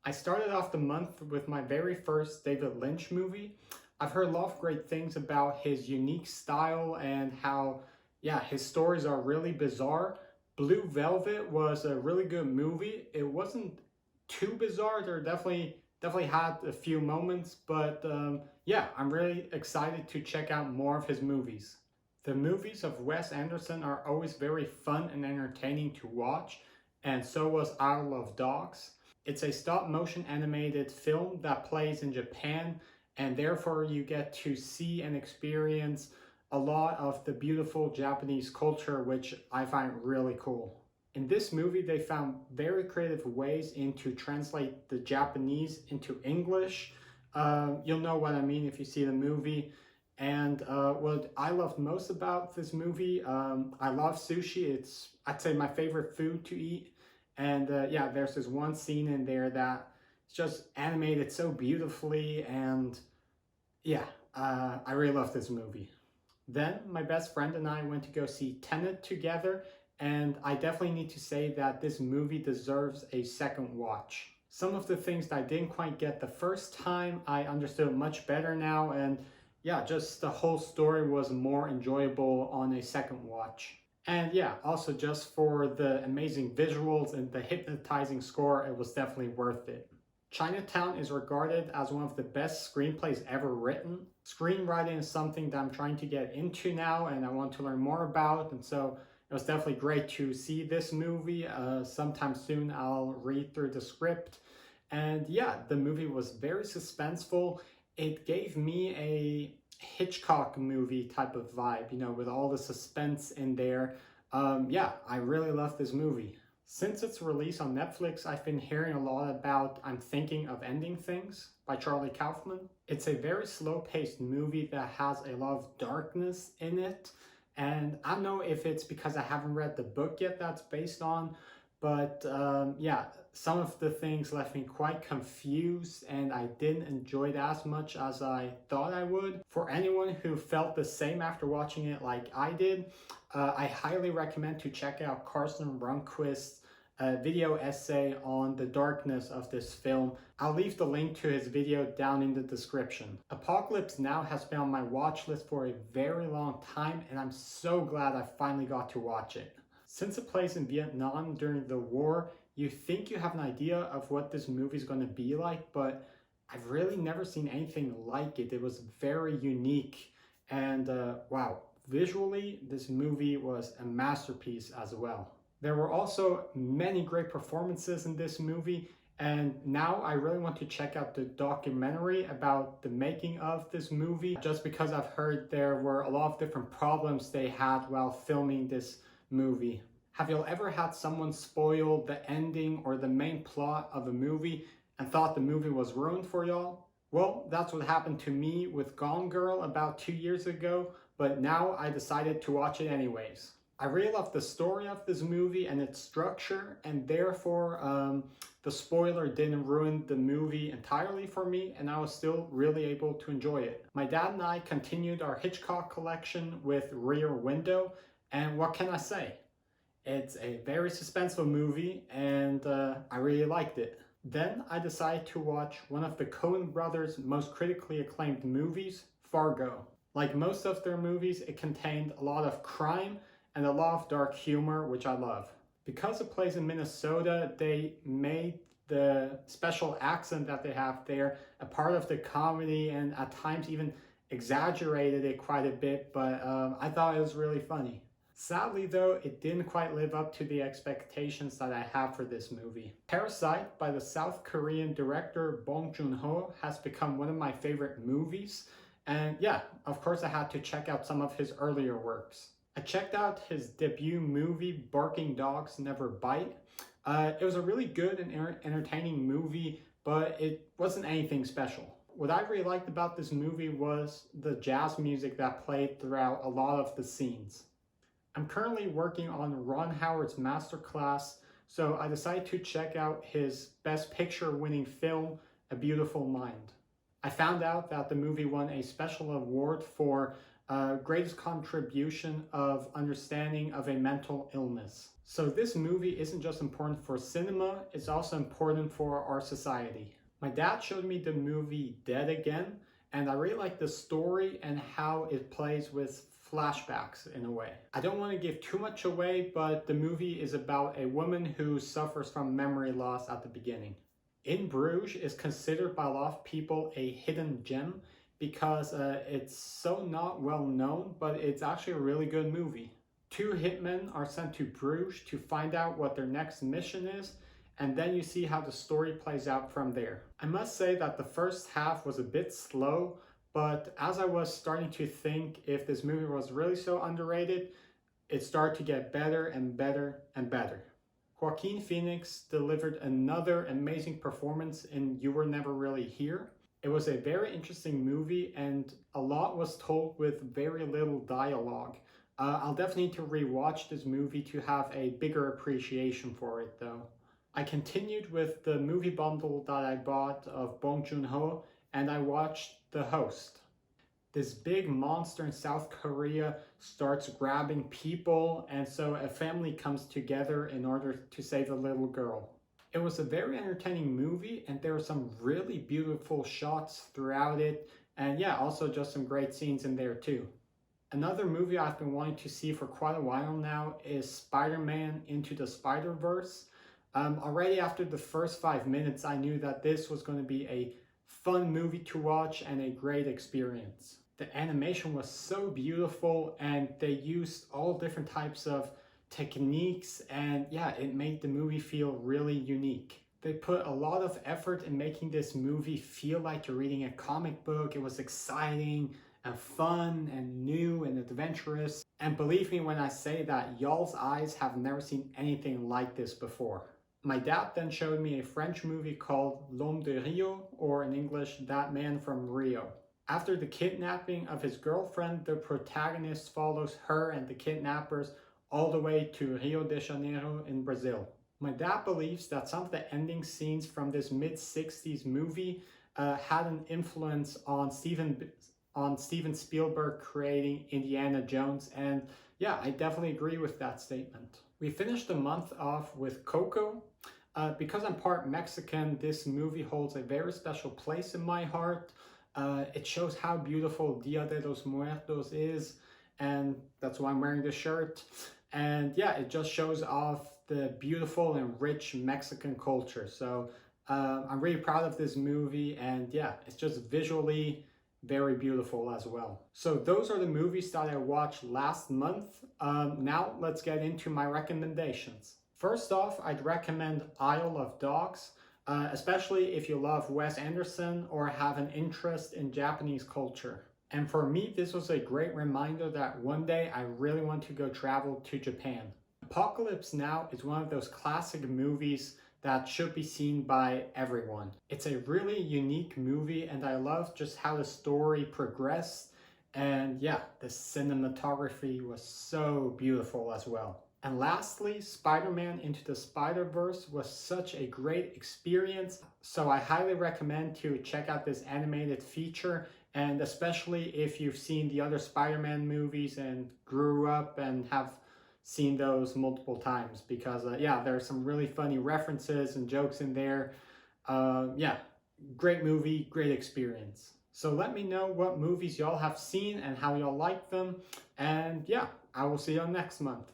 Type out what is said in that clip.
I started off the month with my very first David Lynch movie. I've heard a lot of great things about his unique style and how, yeah, his stories are really bizarre. Blue Velvet was a really good movie. It wasn't too bizarre. There definitely had a few moments, but yeah, I'm really excited to check out more of his movies. The movies of Wes Anderson are always very fun and entertaining to watch, and so was Isle of Dogs. It's a stop motion animated film that plays in Japan, and therefore you get to see and experience a lot of the beautiful Japanese culture, which I find really cool. In this movie, they found very creative ways to translate the Japanese into English. You'll know what I mean if you see the movie. And what I loved most about this movie, I love sushi. It's, I'd say, my favorite food to eat. And yeah, there's this one scene in there that it's just animated so beautifully. And yeah, I really love this movie. Then my best friend and I went to go see Tenet together. And I definitely need to say that this movie deserves a second watch. Some of the things that I didn't quite get the first time, I understood much better now. And yeah, just the whole story was more enjoyable on a second watch. And yeah, also just for the amazing visuals and the hypnotizing score, it was definitely worth it. Chinatown is regarded as one of the best screenplays ever written. Screenwriting is something that I'm trying to get into now and I want to learn more about, and so it was definitely great to see this movie. Sometime soon I'll read through the script. And yeah, the movie was very suspenseful. It gave me a Hitchcock movie type of vibe, you know, with all the suspense in there. Yeah, I really love this movie. Since its release on Netflix, I've been hearing a lot about I'm Thinking of Ending Things by Charlie Kaufman. It's a very slow-paced movie that has a lot of darkness in it. And I don't know if it's because I haven't read the book yet that's based on, but yeah, some of the things left me quite confused and I didn't enjoy it as much as I thought I would. For anyone who felt the same after watching it like I did, I highly recommend to check out Carson Runquist's video essay on the darkness of this film. I'll leave the link to his video down in the description. Apocalypse Now has been on my watch list for a very long time and I'm so glad I finally got to watch it. Since it plays in Vietnam during the war, you think you have an idea of what this movie is going to be like, but I've really never seen anything like it. It was very unique and wow, visually this movie was a masterpiece as well. There were also many great performances in this movie, and now I really want to check out the documentary about the making of this movie, just because I've heard there were a lot of different problems they had while filming this movie. Have you ever had someone spoil the ending or the main plot of a movie and thought the movie was ruined for y'all? Well, that's what happened to me with Gone Girl about 2 years ago, but now I decided to watch it anyways. I really love the story of this movie and its structure, and therefore the spoiler didn't ruin the movie entirely for me, and I was still really able to enjoy it. My dad and I continued our Hitchcock collection with Rear Window, and what can I say? It's a very suspenseful movie, and I really liked it. Then I decided to watch one of the Coen brothers' most critically acclaimed movies, Fargo. Like most of their movies, it contained a lot of crime and a lot of dark humor, which I love. Because it plays in Minnesota, they made the special accent that they have there a part of the comedy and at times even exaggerated it quite a bit, but I thought it was really funny. Sadly though, it didn't quite live up to the expectations that I have for this movie. Parasite by the South Korean director Bong Joon-ho has become one of my favorite movies, and yeah, of course I had to check out some of his earlier works. I checked out his debut movie, Barking Dogs Never Bite. It was a really good and entertaining movie, but it wasn't anything special. What I really liked about this movie was the jazz music that played throughout a lot of the scenes. I'm currently working on Ron Howard's masterclass, so I decided to check out his Best Picture winning film, A Beautiful Mind. I found out that the movie won a special award for greatest contribution of understanding of a mental illness. So this movie isn't just important for cinema, it's also important for our society. My dad showed me the movie Dead Again, and I really like the story and how it plays with flashbacks in a way. I don't want to give too much away, but the movie is about a woman who suffers from memory loss at the beginning. In Bruges is considered by a lot of people a hidden gem because it's so not well known, but it's actually a really good movie. Two hitmen are sent to Bruges to find out what their next mission is, and then you see how the story plays out from there. I must say that the first half was a bit slow, but as I was starting to think if this movie was really so underrated, it started to get better and better and better. Joaquin Phoenix delivered another amazing performance in You Were Never Really Here. It was a very interesting movie and a lot was told with very little dialogue. I'll definitely need to rewatch this movie to have a bigger appreciation for it though. I continued with the movie bundle that I bought of Bong Joon-ho and I watched The Host. This big monster in South Korea starts grabbing people, and so a family comes together in order to save a little girl. It was a very entertaining movie, and there were some really beautiful shots throughout it, and yeah, also just some great scenes in there too. Another movie I've been wanting to see for quite a while now is Spider-Man Into the Spider-Verse. Already after the first 5 minutes, I knew that this was going to be a fun movie to watch and a great experience. The animation was so beautiful and they used all different types of techniques, and yeah, it made the movie feel really unique. They put a lot of effort in making this movie feel like you're reading a comic book. It was exciting and fun and new and adventurous. And believe me when I say that y'all's eyes have never seen anything like this before. My dad then showed me a French movie called L'Homme de Rio, or in English, That Man from Rio. After the kidnapping of his girlfriend, the protagonist follows her and the kidnappers all the way to Rio de Janeiro in Brazil. My dad believes that some of the ending scenes from this mid-60s movie had an influence on Steven Spielberg creating Indiana Jones, and yeah, I definitely agree with that statement. We finished the month off with Coco. Because I'm part Mexican, this movie holds a very special place in my heart. It shows how beautiful Dia de los Muertos is, and that's why I'm wearing this shirt. And yeah, it just shows off the beautiful and rich Mexican culture. So I'm really proud of this movie, and yeah, it's just visually very beautiful as well. So those are the movies that I watched last month. Now let's get into my recommendations. First off, I'd recommend Isle of Dogs, especially if you love Wes Anderson or have an interest in Japanese culture. And for me, this was a great reminder that one day I really want to go travel to Japan. Apocalypse Now is one of those classic movies that should be seen by everyone. It's a really unique movie and I love just how the story progressed, and yeah, the cinematography was so beautiful as well. And lastly, Spider-Man Into the Spider-Verse was such a great experience, so I highly recommend to check out this animated feature, and especially if you've seen the other Spider-Man movies and grew up and have seen those multiple times, because yeah, there are some really funny references and jokes in there. Yeah, great movie, great experience. So let me know what movies y'all have seen and how y'all like them, and yeah, I will see y'all next month.